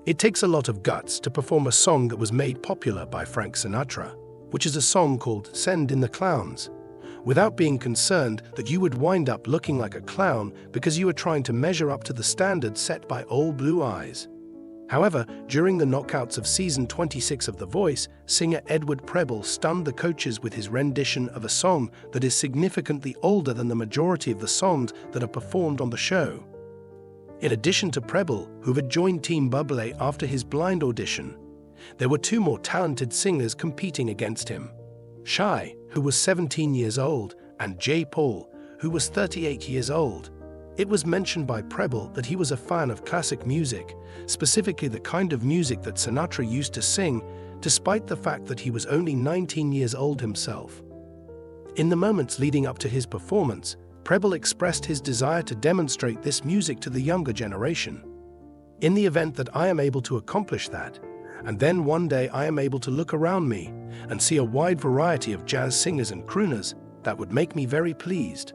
It takes a lot of guts to perform a song that was made popular by Frank Sinatra, which is a song called "Send in the Clowns," without being concerned that you would wind up looking like a clown because you were trying to measure up to the standards set by Old Blue Eyes. However, during the knockouts of season 26 of The Voice, singer Edward Preble stunned the coaches with his rendition of a song that is significantly older than the majority of the songs that are performed on the show. In addition to Preble, who had joined Team Preble after his blind audition, there were two more talented singers competing against him: Shai, who was 17 years old, and J. Paul, who was 38 years old. It was mentioned by Preble that he was a fan of classic music, specifically the kind of music that Sinatra used to sing, despite the fact that he was only 19 years old himself. In the moments leading up to his performance, Preble expressed his desire to demonstrate this music to the younger generation. In the event that I am able to accomplish that, and then one day I am able to look around me and see a wide variety of jazz singers and crooners, that would make me very pleased.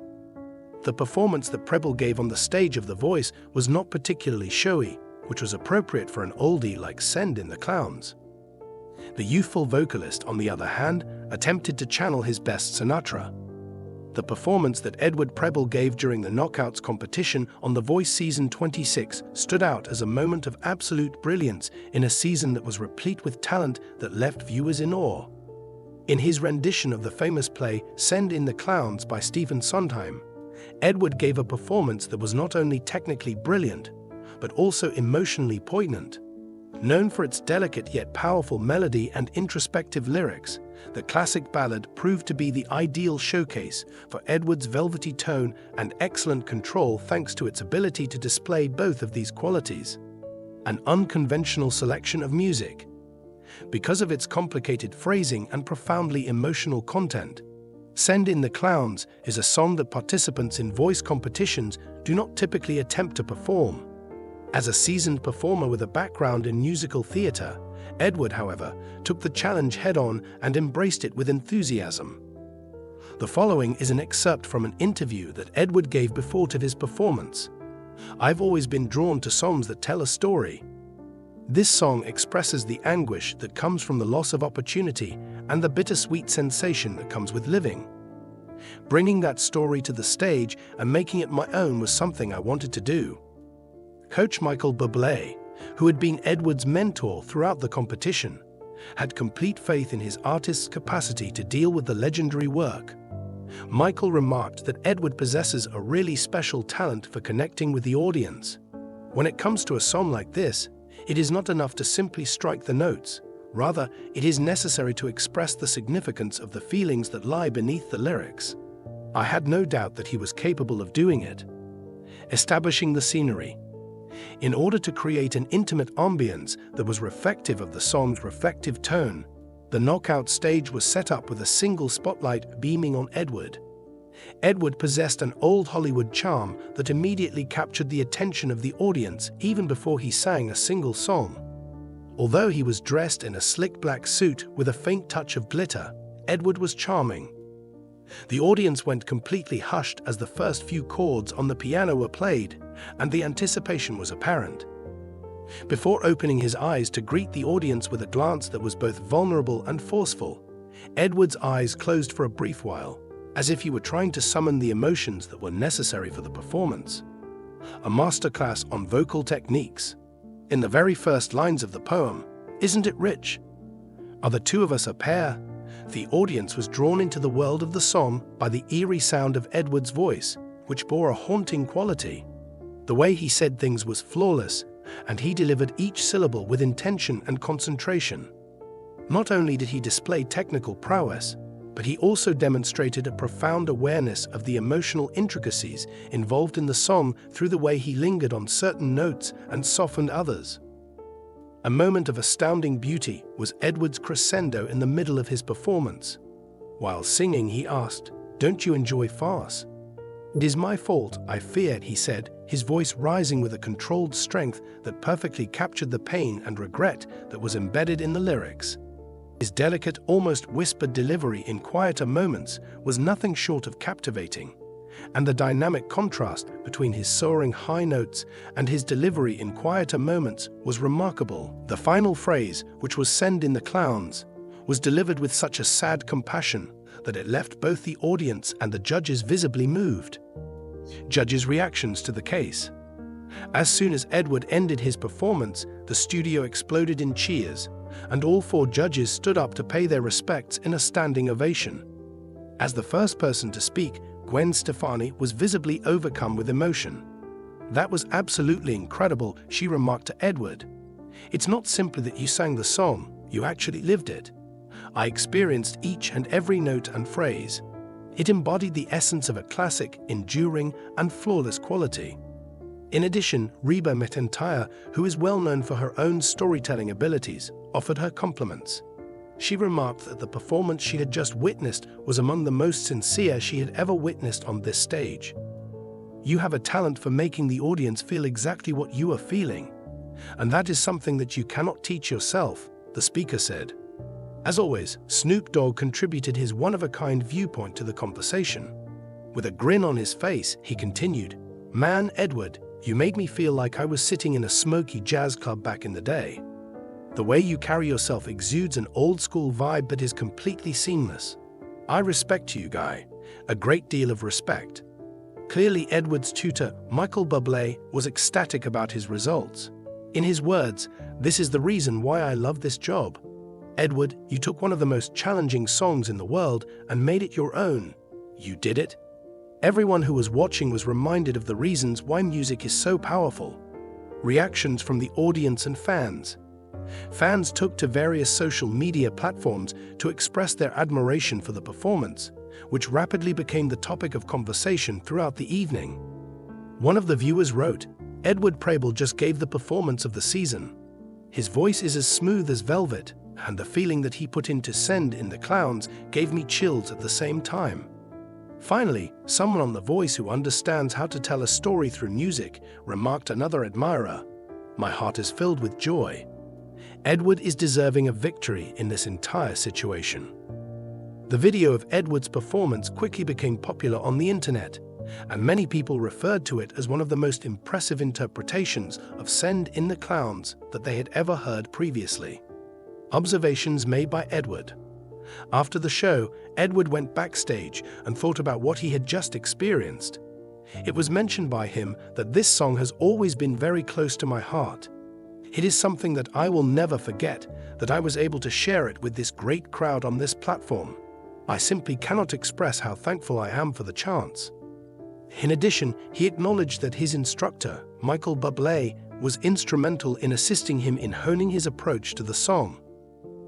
The performance that Preble gave on the stage of The Voice was not particularly showy, which was appropriate for an oldie like "Send in the Clowns." The youthful vocalist, on the other hand, attempted to channel his best Sinatra. The performance that Edward Preble gave during the Knockouts competition on The Voice season 26 stood out as a moment of absolute brilliance in a season that was replete with talent that left viewers in awe. In his rendition of the famous play "Send in the Clowns" by Stephen Sondheim, Edward gave a performance that was not only technically brilliant, but also emotionally poignant. Known for its delicate yet powerful melody and introspective lyrics, the classic ballad proved to be the ideal showcase for Edward's velvety tone and excellent control, thanks to its ability to display both of these qualities. An unconventional selection of music. Because of its complicated phrasing and profoundly emotional content, "Send in the Clowns" is a song that participants in voice competitions do not typically attempt to perform. As a seasoned performer with a background in musical theater, Edward, however, took the challenge head-on and embraced it with enthusiasm. The following is an excerpt from an interview that Edward gave before his performance. "I've always been drawn to songs that tell a story. This song expresses the anguish that comes from the loss of opportunity and the bittersweet sensation that comes with living. Bringing that story to the stage and making it my own was something I wanted to do." Coach Michael Preble, who had been Edward's mentor throughout the competition, had complete faith in his artist's capacity to deal with the legendary work. Michael remarked that Edward possesses a really special talent for connecting with the audience. "When it comes to a song like this, it is not enough to simply strike the notes. Rather, it is necessary to express the significance of the feelings that lie beneath the lyrics." I had no doubt that he was capable of doing it. Establishing the scenery. In order to create an intimate ambience that was reflective of the song's reflective tone, the knockout stage was set up with a single spotlight beaming on Edward. Edward possessed an old Hollywood charm that immediately captured the attention of the audience even before he sang a single song. Although he was dressed in a slick black suit with a faint touch of glitter, Edward was charming. The audience went completely hushed as the first few chords on the piano were played, and the anticipation was apparent. Before opening his eyes to greet the audience with a glance that was both vulnerable and forceful, Edward's eyes closed for a brief while, as if he were trying to summon the emotions that were necessary for the performance. A masterclass on vocal techniques. In the very first lines of the poem, "Isn't it rich? Are the two of us a pair?" the audience was drawn into the world of the song by the eerie sound of Edward's voice, which bore a haunting quality. The way he said things was flawless, and he delivered each syllable with intention and concentration. Not only did he display technical prowess, but he also demonstrated a profound awareness of the emotional intricacies involved in the song through the way he lingered on certain notes and softened others. A moment of astounding beauty was Edward's crescendo in the middle of his performance. While singing, he asked, "Don't you enjoy farce?" "It is my fault, I feared," he said, his voice rising with a controlled strength that perfectly captured the pain and regret that was embedded in the lyrics. His delicate, almost whispered delivery in quieter moments was nothing short of captivating, and the dynamic contrast between his soaring high notes and his delivery in quieter moments was remarkable. The final phrase, which was "Send in the clowns," was delivered with such a sad compassion that it left both the audience and the judges visibly moved. Judges' reactions to the case. As soon as Edward ended his performance, the studio exploded in cheers, and all 4 judges stood up to pay their respects in a standing ovation. As the first person to speak, Gwen Stefani was visibly overcome with emotion. "That was absolutely incredible," she remarked to Edward. "It's not simply that you sang the song, you actually lived it. I experienced each and every note and phrase. It embodied the essence of a classic, enduring, and flawless quality." In addition, Reba McEntire, who is well known for her own storytelling abilities, offered her compliments. She remarked that the performance she had just witnessed was among the most sincere she had ever witnessed on this stage. "You have a talent for making the audience feel exactly what you are feeling, and that is something that you cannot teach yourself," the speaker said. As always, Snoop Dogg contributed his one-of-a-kind viewpoint to the conversation. With a grin on his face, he continued, "Man, Edward, you made me feel like I was sitting in a smoky jazz club back in the day. The way you carry yourself exudes an old-school vibe that is completely seamless. I respect you, guy. A great deal of respect." Clearly, Edward's tutor, Michael Bublé, was ecstatic about his results. In his words, "This is the reason why I love this job. Edward, you took one of the most challenging songs in the world and made it your own. You did it." Everyone who was watching was reminded of the reasons why music is so powerful. Reactions from the audience and fans. Fans took to various social media platforms to express their admiration for the performance, which rapidly became the topic of conversation throughout the evening. One of the viewers wrote, "Edward Preble just gave the performance of the season. His voice is as smooth as velvet, and the feeling that he put into Send in the Clowns gave me chills at the same time." Finally, someone on The Voice who understands how to tell a story through music remarked, another admirer, "My heart is filled with joy. Edward is deserving of victory in this entire situation." The video of Edward's performance quickly became popular on the internet, and many people referred to it as one of the most impressive interpretations of Send in the Clowns that they had ever heard previously. Observations made by Edward. After the show, Edward went backstage and thought about what he had just experienced. It was mentioned by him that this song has always been very close to my heart. It is something that I will never forget, that I was able to share it with this great crowd on this platform. I simply cannot express how thankful I am for the chance. In addition, he acknowledged that his instructor, Michael Bublé, was instrumental in assisting him in honing his approach to the song.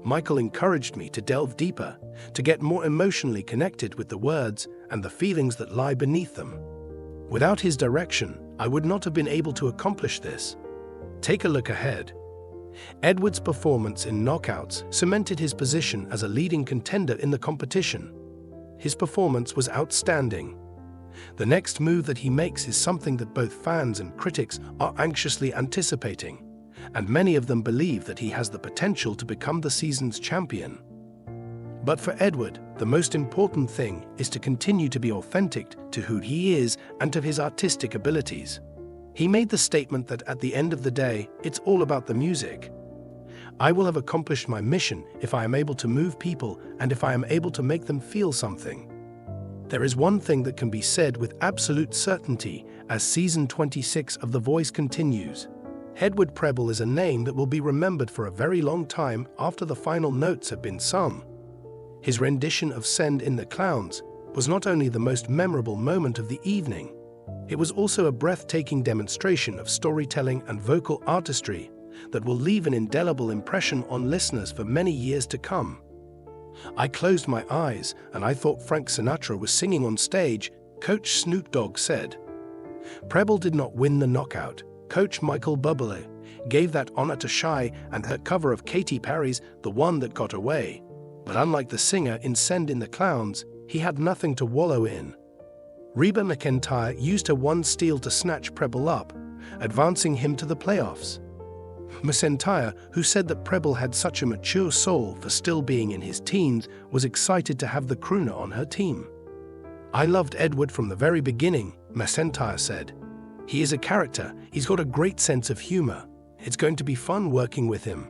"Michael encouraged me to delve deeper, to get more emotionally connected with the words and the feelings that lie beneath them. Without his direction, I would not have been able to accomplish this." Take a look ahead. Edward's performance in Knockouts cemented his position as a leading contender in the competition. His performance was outstanding. The next move that he makes is something that both fans and critics are anxiously anticipating, and many of them believe that he has the potential to become the season's champion. But for Edward, the most important thing is to continue to be authentic to who he is and to his artistic abilities. He made the statement that at the end of the day, it's all about the music. "I will have accomplished my mission if I am able to move people and if I am able to make them feel something." There is one thing that can be said with absolute certainty as season 26 of The Voice continues. Edward Preble is a name that will be remembered for a very long time after the final notes have been sung. His rendition of Send in the Clowns was not only the most memorable moment of the evening, it was also a breathtaking demonstration of storytelling and vocal artistry that will leave an indelible impression on listeners for many years to come. "I closed my eyes and I thought Frank Sinatra was singing on stage," Coach Snoop Dogg said. Preble did not win the knockout. Coach Michael Bublé gave that honor to Shy and her cover of Katy Perry's The One That Got Away. But unlike the singer in Send in the Clowns, he had nothing to wallow in. Reba McEntire used her one steal to snatch Preble up, advancing him to the playoffs. McEntire, who said that Preble had such a mature soul for still being in his teens, was excited to have the crooner on her team. I loved Edward from the very beginning, Macentire said. He is a character, he's got a great sense of humor. It's going to be fun working with him.